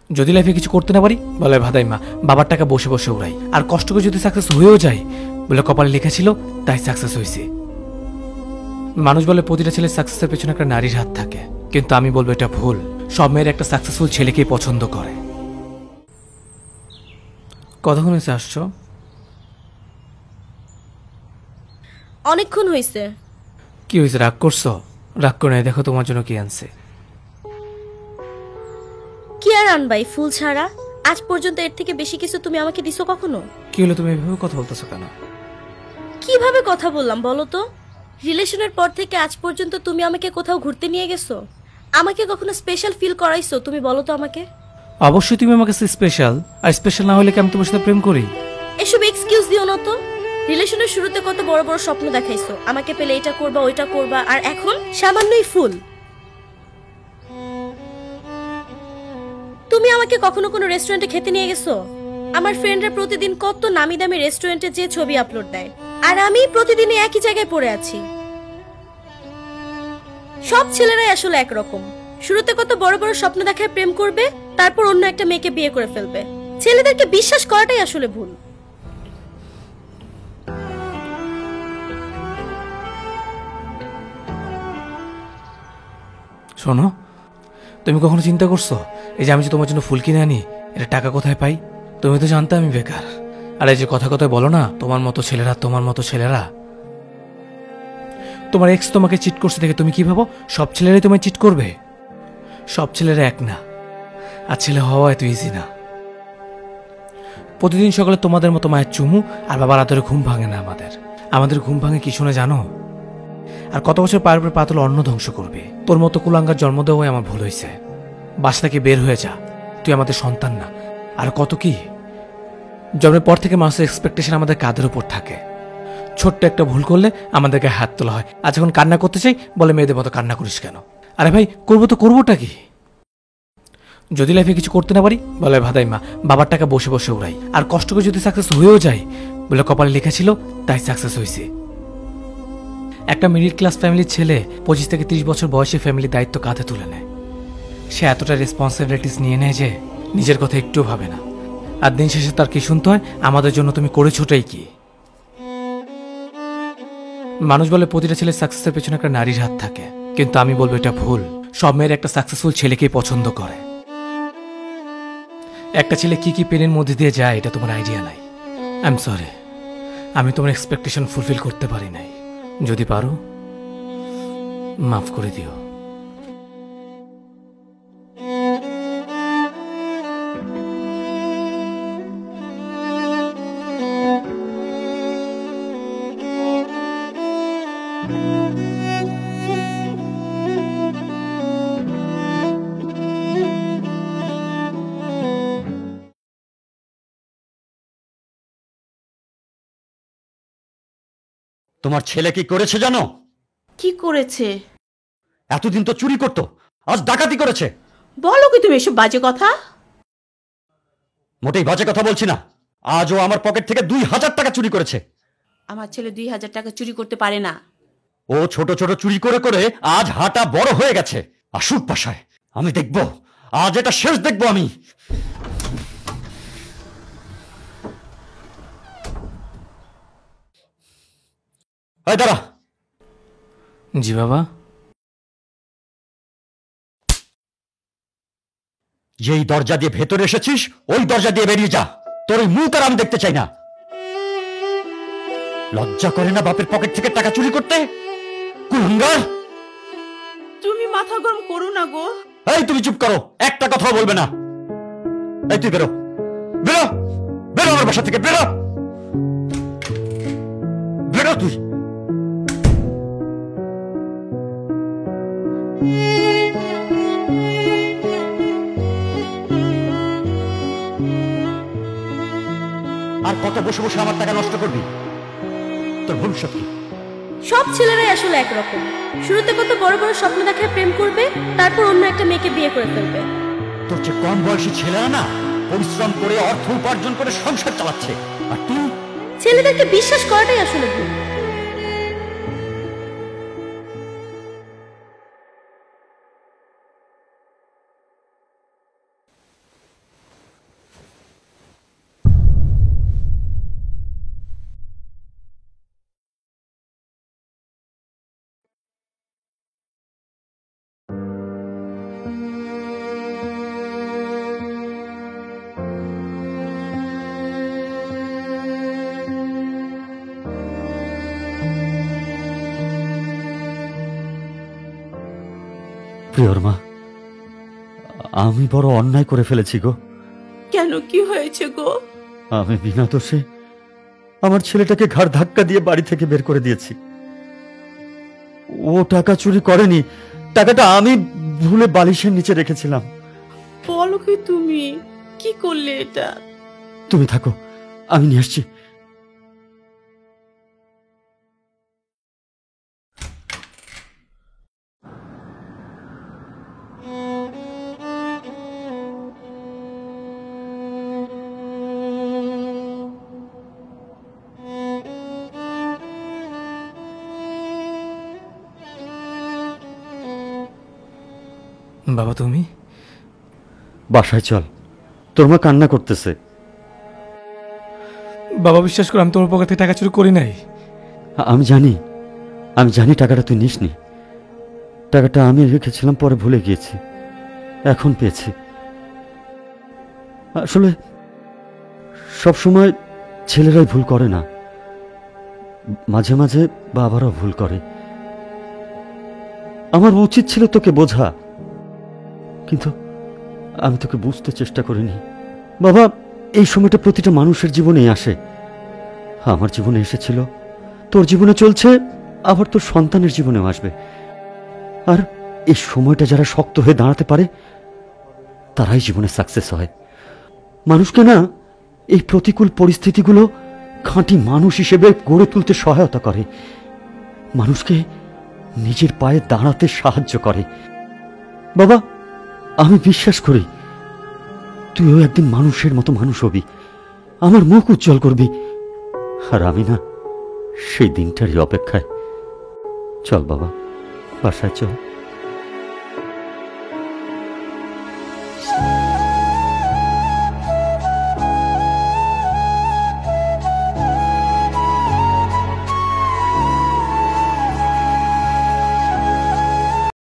যদি লাইফে কিছু করতে না পারি বলে ভাদাই মা বাবার টাকা বসে বসে উড়াই, আর কষ্ট করে যদি সাকসেস হয়েও যায় বলে কপালে লেখা ছিল তাই সাকসেস হয়েছে। মানুষ বলে প্রতিটা ছেলের সাকসেসের পেছনে একটা নারীর হাত থাকে, কিন্তু আমি বলবো এটা ভুল। সব মেয়ের একটা সাকসেসফুল ছেলেকেই পছন্দ করে। কতক্ষণ হয়েছে আসছো? অনেকক্ষণ হয়েছে। কি হয়েছে, রাগ করছো? রাগ করে নাই, দেখো তোমার জন্য কি আনছে। কি আর আনবাই, ফুল ছাড়া। আজ পর্যন্ত এর থেকে বেশি কিছু তুমি আমাকে দিছো কখনো? কি হলো, তুমি এভাবে কথা বলতেছো কেন? কিভাবে কথা বললাম বলো তো? রিলেশনের পর থেকে আজ পর্যন্ত তুমি আমাকে কোথাও ঘুরতে নিয়ে গেছো? আমাকে কখনো স্পেশাল ফিল করাইছো তুমি বলো তো আমাকে? অবশ্যই তুমি আমার কাছে স্পেশাল, আর স্পেশাল না হলে কি আমি তোমার সাথে প্রেম করি? এসব এক্সকিউজ দিও না তো। রিলেশনের শুরুতে কত বড় বড় স্বপ্ন দেখাইছো, আমাকে পেলে এটা করবা ওইটা করবা, আর এখন সামান্যই ফুল। তুমি আমাকে কখনো কোনো রেস্টুরেন্টে খেতে নিয়ে গেছো? আমার ফ্রেন্ডরা প্রতিদিন কত নামি দামি রেস্টুরেন্টে যে ছবি আপলোড দেয়, আর আমি প্রতিদিনই একই জায়গায় পড়ে আছি। সব ছেলেরাই আসলে একরকম। শুরুতে কত বড় বড় স্বপ্ন দেখায় প্রেম করবে, তারপর অন্য একটা মেয়েকে বিয়ে করে ফেলবে। ছেলেদেরকে বিশ্বাস করাটাই আসলে ভুল। শোনো, তুমি কখনো চিন্তা করছো এই যে আমি যে তোমার জন্য ফুল কিনে আনি এটা টাকা কোথায় পাই? তুমি তো জানতে আমি বেকার। আর এই যে কথা কথায় বলো না তোমার মতো ছেলেরা, তোমার মতো ছেলেরা, তোমার এক্স তোমাকে চিট করছে দেখে তুমি কি ভাবো সব ছেলেরাই তোমায় চিট করবে? সব ছেলেরা এক না, আর ছেলে হওয়া এত ইজি না। প্রতিদিন সকালে তোমাদের মতো মায়ের চুমু আর বাবার আদরে ঘুম ভাঙে না আমাদের ঘুম ভাঙে কি শুনে জানো? আর কত বছর পার পর পাতল অন্ন ধ্বংস করবে। তোর মতো কুলাঙ্গার জন্ম দেওয়াই আমার ভুল হয়েছে। বাসা থেকে বের হয়ে যা, তুই আমাদের সন্তান না। আর কত কি, জন্মের পর থেকে মানুষের এক্সপেকটেশন আমাদের কাঁধের উপর থাকে। ছোট্ট একটা ভুল করলে আমাদেরকে হাত তোলা হয়, আর যখন কান্না করতে চাই বলে মেয়েদের মতো কান্না করিস কেন? আরে ভাই করবো তো করবোটা কি? যদি লাইফে কিছু করতে না পারি বলে ভাদাই মা বাবার টাকা বসে বসে উড়াই, আর কষ্ট করে যদি সাকসেস হয়েও যায় বলে কপালে লেখা ছিল তাই সাকসেস হয়েছে। একটা মিডল ক্লাস ফ্যামিলির ছেলে 25 থেকে 30 বছর বয়সে ফ্যামিলির দায়িত্ব কাঁধে তুলে নেয়। সে এতটা রেসপন্সিবিলিটিস নিয়ে নেয় যে নিজের কথা একটু ভাবে না। আর দিন শেষে তার কি শুনতে হয়, আমাদের জন্য তুমি করেছোটাই কি? মানুষ বলে প্রতিটা ছেলের সাকসেসের পেছনে একটা নারীর হাত থাকে, কিন্তু আমি বলবো এটা ভুল। সব মেয়ের একটা সাকসেসফুল ছেলেকেই পছন্দ করে। একটা ছেলে কি কি পেনের মধ্যে দিয়ে যায় এটা তোমার আইডিয়া নাই। আই এম সরি, আমি তোমার এক্সপেকটেশন ফুলফিল করতে পারি নাই। যদি পারো মাফ করে দিও। তোমার ছেলে কি করেছে জানো? কি করেছে? এতদিন তো চুরি করতো, আজ ডাকাতি করেছে। বলো কি তুমি এসব বাজে কথা? মোটেই বাজে কথা বলছি না। আজও আমার পকেট থেকে 2000 টাকা চুরি করেছে। আমার ছেলে 2000 টাকা চুরি করতে পারে না। ও ছোট ছোট চুরি করে করে আজ হাঁটা বড় হয়ে গেছে। আসুক বাসায়, আমি দেখব। আজ এটা শেষ দেখব আমি। এই দাঁড়া। জি বাবা। যেই দরজা দিয়ে ভেতরে এসেছিস ওই দরজা দিয়ে বেরিয়ে যা। তোর ওই মুখ আর আমি দেখতে চাই না। লজ্জা করে না বাপের পকেট থেকে টাকা চুরি করতে? কুলাঙ্গার! তুমি মাথা গরম করো না গো। এই তুমি চুপ করো, একটা কথাও বলবে না। এই তুই বেরো, বেরো, বেরো আমার বাসা থেকে, বেরো, বেরো তুই। আর কত বসে বসে আমার টাকা নষ্ট করবি? তোর ভবিষ্যৎ কি? সব ছেলেরাই আসলে একরকম। শুরুতে কত বড় বড় স্বপ্ন দেখায় প্রেম করবে, তারপর অন্য একটা মেয়েকে বিয়ে করে ফেলবে। তোর যে কম বয়সী ছেলেরা না পরিশ্রম করে অর্থ উপার্জন করে সংসার চালাচ্ছে, আর তুই? ছেলেদেরকে বিশ্বাস করাটাই আসলে ভুল। প্রিয়র মা, আমি বড় অন্যায় করে ফেলেছি গো। কেন, কি হয়েছে গো? আমি বিনা দোষে আমার ছেলেটাকে ঘাড় ধাক্কা দিয়ে বাড়ি থেকে বের করে দিয়েছি। ও টাকা চুরি করেনি, টাকাটা আমি ভুলে বালিশের নিচে রেখেছিলাম। বলো কি তুমি, কি করলে এটা? তুমি থাকো, আমি নিয়ে আসছি। বাবা তুমি? বাসায় চল, তোর মা কান্না করতেছে। বাবা বিশ্বাস করে আমি তোমার পকেট থেকে টাকা চুরি করি নাই। আমি জানি টাকাটা তুই নিসনি। টাকাটা আমি রেখেছিলাম, পরে ভুলে গিয়েছি, এখন পেয়েছি। আসলে সব সময় ছেলেরাই ভুল করে না, মাঝে মাঝে বাবারাও ভুল করে। আমার উচিত ছিল তোকে বোঝা, কিন্তু আমি তোকে বুঝতে চেষ্টা করিনি। বাবা, এই সময়টা প্রতিটা মানুষের জীবনেই আসে। আমার জীবনে এসেছিল, তোর জীবনে চলছে, আবার তোর সন্তানের জীবনেও আসবে। আর এই সময়টা যারা শক্ত হয়ে দাঁড়াতে পারে তারাই জীবনে সাকসেস হয়। মানুষকে না এই প্রতিকূল পরিস্থিতিগুলো খাঁটি মানুষ হিসেবে গড়ে তুলতে সহায়তা করে, মানুষকে নিজের পায়ে দাঁড়াতে সাহায্য করে। বাবা, আমি বিশ্বাস করি তুইও একদিন মানুষের মতো মানুষ হবি, আমার মুখ উজ্জ্বল করবি। আর আমি না সেই দিনটারই অপেক্ষায়। চল বাবা, বাসায় চল।